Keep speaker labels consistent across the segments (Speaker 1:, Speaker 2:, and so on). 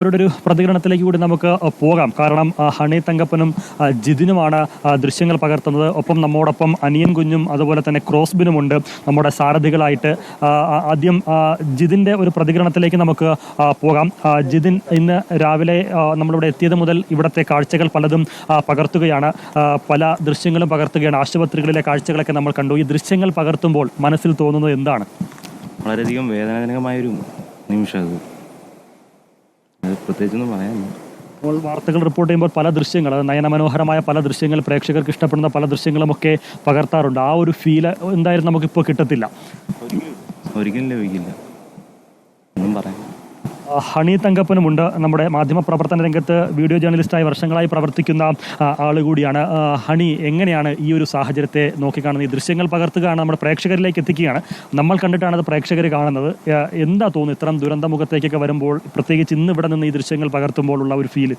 Speaker 1: അവരുടെ ഒരു പ്രതികരണത്തിലേക്ക് കൂടി നമുക്ക് പോകാം. കാരണം ഹണി തങ്കപ്പനും ജിതിനുമാണ് ദൃശ്യങ്ങൾ പകർത്തുന്നത്. ഒപ്പം നമ്മോടൊപ്പം അനിയൻ കുഞ്ഞും അതുപോലെ തന്നെ ക്രോസ്ബിനുമുണ്ട് നമ്മുടെ സാരഥികളായിട്ട്. ആദ്യം ജിതിൻ്റെ ഒരു പ്രതികരണത്തിലേക്ക് നമുക്ക് പോകാം. ജിതിൻ ഇന്ന് രാവിലെ നമ്മളിവിടെ എത്തിയത് മുതൽ ഇവിടുത്തെ കാഴ്ചകൾ പലതും പകർത്തുകയാണ്. പല ദൃശ്യങ്ങളും പകർത്തുകയാണ്. ആശുപത്രികളിലെ കാഴ്ചകളൊക്കെ നമ്മൾ കണ്ടു. ഈ ദൃശ്യങ്ങൾ പകർത്തുമ്പോൾ മനസ്സിൽ തോന്നുന്നത് എന്താണ്?
Speaker 2: വളരെയധികം വേദനാജനകമായൊരു നിമിഷം. അത് പ്രത്യേകിച്ചൊന്നും പറയാനില്ല.
Speaker 1: ഇപ്പോൾ വാർത്തകൾ റിപ്പോർട്ട് ചെയ്യുമ്പോൾ പല ദൃശ്യങ്ങൾ, നയനമനോഹരമായ പല ദൃശ്യങ്ങൾ, പ്രേക്ഷകർക്ക് ഇഷ്ടപ്പെടുന്ന പല ദൃശ്യങ്ങളുമൊക്കെ പകർത്താറുണ്ട്. ആ ഒരു ഫീൽ എന്തായാലും നമുക്കിപ്പോൾ കിട്ടത്തില്ല,
Speaker 2: ഒരിക്കലും ലഭിക്കില്ല. ഒന്നും പറയാം.
Speaker 1: ഹണി തങ്കപ്പനുമുണ്ട്. നമ്മുടെ മാധ്യമപ്രവർത്തന രംഗത്ത് വീഡിയോ ജേർണലിസ്റ്റായി വർഷങ്ങളായി പ്രവർത്തിക്കുന്ന ആൾ കൂടിയാണ്. ഹണി, എങ്ങനെയാണ് ഈ ഒരു സാഹചര്യത്തെ നോക്കിക്കാണുന്നത്? ഈ ദൃശ്യങ്ങൾ പകർത്തുകയാണ്, നമ്മുടെ പ്രേക്ഷകരിലേക്ക് എത്തിക്കുകയാണ്. നമ്മൾ കണ്ടിട്ടാണ് അത് പ്രേക്ഷകർ കാണുന്നത്. എന്താ തോന്നുന്നു ഇത്തരം ദുരന്തമുഖത്തേക്കൊക്കെ വരുമ്പോൾ, പ്രത്യേകിച്ച് ഇന്ന് ഇവിടെ നിന്ന് ഈ ദൃശ്യങ്ങൾ പകർത്തുമ്പോൾ ഉള്ള ഒരു ഫീല്?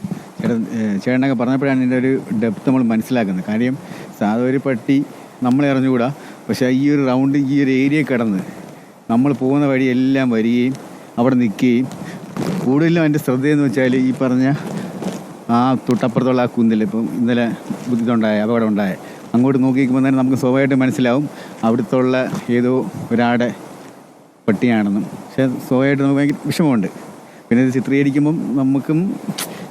Speaker 3: ചേട്ടനൊക്കെ പറഞ്ഞപ്പോഴാണ് ഇതിൻ്റെ ഒരു ഡെപ്ത് നമ്മൾ മനസ്സിലാക്കുന്നത്. കാര്യം സാധാരണ ഒരു പട്ടി നമ്മളെ അറിഞ്ഞുകൂടാ, പക്ഷേ ഈ ഒരു റൗണ്ട് ഈ ഒരു ഏരിയ കടന്ന് നമ്മൾ പോകുന്ന വഴി എല്ലാം വരികയും അവിടെ നിൽക്കുകയും, കൂടുതലും എൻ്റെ ശ്രദ്ധയെന്ന് വെച്ചാൽ ഈ പറഞ്ഞ ആ തൊട്ടപ്പുറത്തുള്ള ആ കുന്നിൽ ഇപ്പം ഇന്നലെ അപകടം ഉണ്ടായ അങ്ങോട്ട് നോക്കിക്കുമ്പോൾ തന്നെ നമുക്ക് സ്വാഭാവികമായിട്ട് മനസ്സിലാവും അവിടുത്തുള്ള ഏതോ ഒരാടെ പട്ടിയാണെന്നും. പക്ഷേ സ്വാഭാവികമായിട്ട് നമുക്ക് ഭയങ്കര വിഷമമുണ്ട്. പിന്നെ ഇത് ചിത്രീകരിക്കുമ്പം നമുക്കും,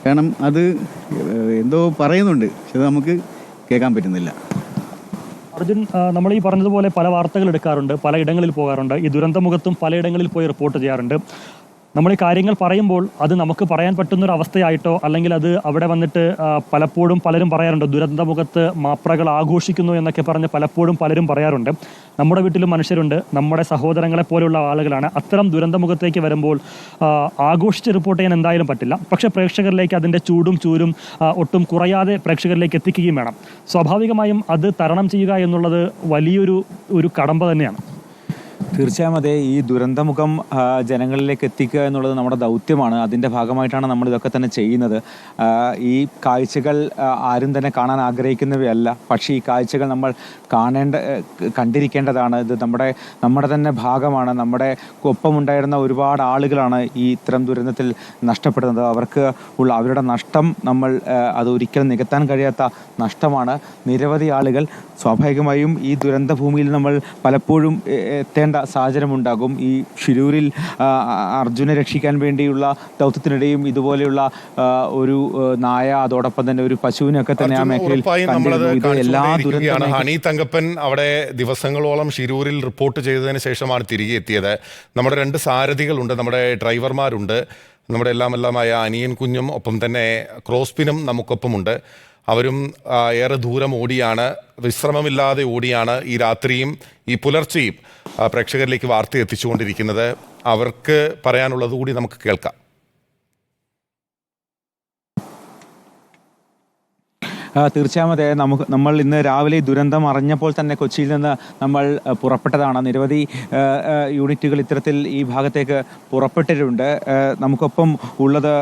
Speaker 3: കാരണം അത് എന്തോ പറയുന്നുണ്ട്, പക്ഷെ അത് നമുക്ക് കേൾക്കാൻ പറ്റുന്നില്ല.
Speaker 1: അർജുൻ, നമ്മൾ ഈ പറഞ്ഞതുപോലെ പല വാർത്തകൾ എടുക്കാറുണ്ട്, പല ഇടങ്ങളിൽ പോകാറുണ്ട്. ഈ ദുരന്തമുഖത്തും പലയിടങ്ങളിൽ പോയി റിപ്പോർട്ട് ചെയ്യാറുണ്ട്. നമ്മൾ ഈ കാര്യങ്ങൾ പറയുമ്പോൾ അത് നമുക്ക് പറയാൻ പറ്റുന്നൊരവസ്ഥയായിട്ടോ, അല്ലെങ്കിൽ അത് അവിടെ വന്നിട്ട് പലപ്പോഴും പലരും പറയാറുണ്ട് ദുരന്തമുഖത്ത് മാപ്രകൾ ആഘോഷിക്കുന്നു എന്നൊക്കെ പറഞ്ഞ് പലപ്പോഴും പലരും പറയാറുണ്ട്. നമ്മുടെ വീട്ടിലും മനുഷ്യരുണ്ട്, നമ്മുടെ സഹോദരങ്ങളെ പോലെയുള്ള ആളുകളാണ്. അത്തരം ദുരന്തമുഖത്തേക്ക് വരുമ്പോൾ ആഘോഷിച്ച് റിപ്പോർട്ട് ചെയ്യാൻ എന്തായാലും പറ്റില്ല. പക്ഷേ പ്രേക്ഷകരിലേക്ക് അതിൻ്റെ ചൂടും ചൂരും ഒട്ടും കുറയാതെ പ്രേക്ഷകരിലേക്ക് എത്തിക്കുകയും വേണം. സ്വാഭാവികമായും അത് തരണം ചെയ്യുക എന്നുള്ളത് വലിയൊരു കടമ്പ തന്നെയാണ്.
Speaker 4: തീർച്ചയായും അതെ. ഈ ദുരന്തമുഖം ജനങ്ങളിലേക്ക് എത്തിക്കുക എന്നുള്ളത് നമ്മുടെ ദൗത്യമാണ്. അതിൻ്റെ ഭാഗമായിട്ടാണ് നമ്മൾ ഇതൊക്കെ തന്നെ ചെയ്യുന്നത്. ഈ കാഴ്ചകൾ ആരും തന്നെ കാണാൻ ആഗ്രഹിക്കുന്നവയല്ല, പക്ഷേ ഈ കാഴ്ചകൾ നമ്മൾ കണ്ടിരിക്കേണ്ടതാണ്. ഇത് നമ്മുടെ തന്നെ ഭാഗമാണ്. നമ്മുടെ ഒപ്പമുണ്ടായിരുന്ന ഒരുപാട് ആളുകളാണ് ഈ ഇത്തരം ദുരന്തത്തിൽ നഷ്ടപ്പെടുന്നത്. അവരുടെ നഷ്ടം അത് ഒരിക്കലും നികത്താൻ കഴിയാത്ത നഷ്ടമാണ്. നിരവധി ആളുകൾ സ്വാഭാവികമായും ഈ ദുരന്ത ഭൂമിയിൽ നമ്മൾ പലപ്പോഴും എത്തേണ്ട സാഹചര്യമുണ്ടാകും. ഈ ഷിരൂരിൽ അർജുനെ രക്ഷിക്കാൻ വേണ്ടിയുള്ള ദൗത്യത്തിനിടെയും ഇതുപോലെയുള്ള ഒരു നായ, അതോടൊപ്പം തന്നെ ഒരു പശുവിനൊക്കെ തന്നെ ആ മേഖലയിൽ എല്ലാ ദുരന്തമാണ്.
Speaker 5: ഹണി തങ്കപ്പൻ അവിടെ ദിവസങ്ങളോളം ഷിരൂരിൽ റിപ്പോർട്ട് ചെയ്തതിന് ശേഷമാണ് തിരികെ എത്തിയത്. നമ്മുടെ 2 സാരഥികളുണ്ട്, നമ്മുടെ ഡ്രൈവർമാരുണ്ട്, നമ്മുടെ എല്ലാമായ അനിയൻ കുഞ്ഞും ഒപ്പം തന്നെ ക്രോസ്ബിനും നമുക്കൊപ്പമുണ്ട്. അവരും ഏറെ ദൂരം ഓടിയാണ്, വിശ്രമമില്ലാതെ ഓടിയാണ് ഈ രാത്രിയും ഈ പുലർച്ചെയും പ്രേക്ഷകരിലേക്ക് വാർത്ത എത്തിച്ചുകൊണ്ടിരിക്കുന്നത്. അവർക്ക് പറയാനുള്ളത് കൂടി നമുക്ക് കേൾക്കാം.
Speaker 4: തീർച്ചയായും അതെ. നമ്മൾ ഇന്ന് രാവിലെ ദുരന്തം അറിഞ്ഞപ്പോൾ തന്നെ കൊച്ചിയിൽ നിന്ന് നമ്മൾ പുറപ്പെട്ടതാണ്. നിരവധി യൂണിറ്റുകൾ ഇത്തരത്തിൽ ഈ ഭാഗത്തേക്ക് പുറപ്പെട്ടിട്ടുണ്ട്. നമുക്കൊപ്പം ഉള്ളത്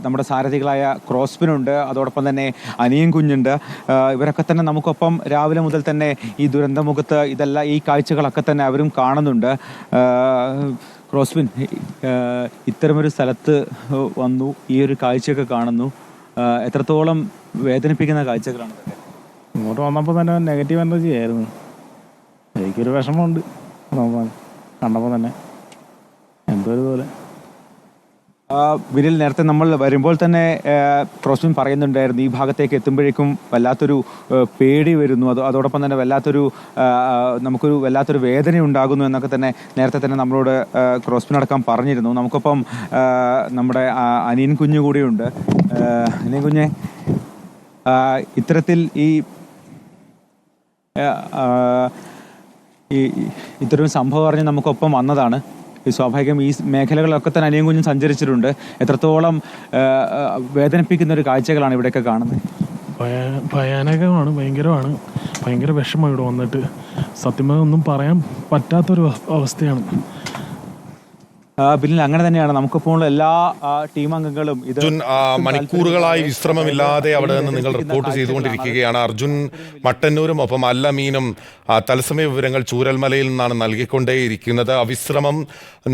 Speaker 4: നമ്മുടെ സാരഥികളായ ക്രോസ്ബിനുണ്ട്, അതോടൊപ്പം തന്നെ അനിയൻ കുഞ്ഞുണ്ട്. ഇവരൊക്കെ തന്നെ നമുക്കൊപ്പം രാവിലെ മുതൽ തന്നെ ഈ ദുരന്തമുഖത്ത് ഈ കാഴ്ചകളൊക്കെ തന്നെ അവരും കാണുന്നുണ്ട്. ക്രോസ്ബിൻ, ഇത്തരമൊരു സ്ഥലത്ത് വന്നു ഈ ഒരു കാഴ്ചയൊക്കെ കാണുന്നു. എത്രത്തോളം വേദനിപ്പിക്കുന്ന കാഴ്ചകളാണ് ഇതൊക്കെ?
Speaker 6: ഇങ്ങോട്ട് വന്നപ്പോൾ തന്നെ നെഗറ്റീവ് എനർജി ആയിരുന്നു. എനിക്കൊരു വിഷമമുണ്ട് കണ്ടപ്പോൾ തന്നെ, എന്തോ പോലെ.
Speaker 4: വിനിൽ, നേരത്തെ നമ്മൾ വരുമ്പോൾ തന്നെ ക്രോസ്ബിൻ പറയുന്നുണ്ടായിരുന്നു ഈ ഭാഗത്തേക്ക് എത്തുമ്പോഴേക്കും വല്ലാത്തൊരു പേടി വരുന്നു, അതോടൊപ്പം തന്നെ നമുക്കൊരു വല്ലാത്തൊരു വേദന ഉണ്ടാകുന്നു എന്നൊക്കെ തന്നെ നേരത്തെ തന്നെ നമ്മളോട് ക്രോസ്ബിനടക്കം പറഞ്ഞിരുന്നു. നമുക്കൊപ്പം നമ്മുടെ അനിയൻ കുഞ്ഞു കൂടിയുണ്ട്. അനിയൻ കുഞ്ഞെ, ഇത്തരത്തിൽ ഇത്തരം സംഭവം അറിഞ്ഞ് നമുക്കൊപ്പം വന്നതാണ്. സ്വാഭാവികം ഈ മേഖലകളൊക്കെ തന്നെ അനിയൻ കുഞ്ഞും സഞ്ചരിച്ചിട്ടുണ്ട്. എത്രത്തോളം വേദനിപ്പിക്കുന്ന ഒരു കാഴ്ചകളാണ് ഇവിടെയൊക്കെ കാണുന്നത്?
Speaker 6: ഭയാനകമാണ്, ഭയങ്കര വിഷമം ഇവിടെ വന്നിട്ട്. സത്യമായി ഒന്നും പറയാൻ പറ്റാത്തൊരു അവസ്ഥയാണ്.
Speaker 4: ബിനിൽ അങ്ങനെ തന്നെയാണ്. നമുക്കിപ്പോൾ എല്ലാ ടീം അംഗങ്ങളും ഇത്
Speaker 5: അർജുൻ മണിക്കൂറുകളായി വിശ്രമമില്ലാതെ അവിടെ നിന്ന് നിങ്ങൾ റിപ്പോർട്ട് ചെയ്തുകൊണ്ടിരിക്കുകയാണ്. അർജുൻ മട്ടന്നൂരും ഒപ്പം അല്ലമീനും തത്സമയ വിവരങ്ങൾ ചൂരൽമലയിൽ നിന്നാണ് നൽകിക്കൊണ്ടേയിരിക്കുന്നത്. അവിശ്രമം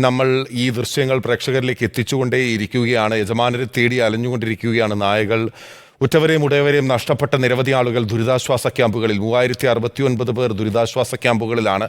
Speaker 5: നമ്മൾ ഈ ദൃശ്യങ്ങൾ പ്രേക്ഷകരിലേക്ക് എത്തിച്ചുകൊണ്ടേയിരിക്കുകയാണ്. യജമാനരെ തേടി അലഞ്ഞുകൊണ്ടിരിക്കുകയാണ് നായകൾ. ഉറ്റവരെയും ഉടയവരെയും നഷ്ടപ്പെട്ട നിരവധി ആളുകൾ ദുരിതാശ്വാസ ക്യാമ്പുകളിൽ 3069 പേർ ദുരിതാശ്വാസ ക്യാമ്പുകളിലാണ്.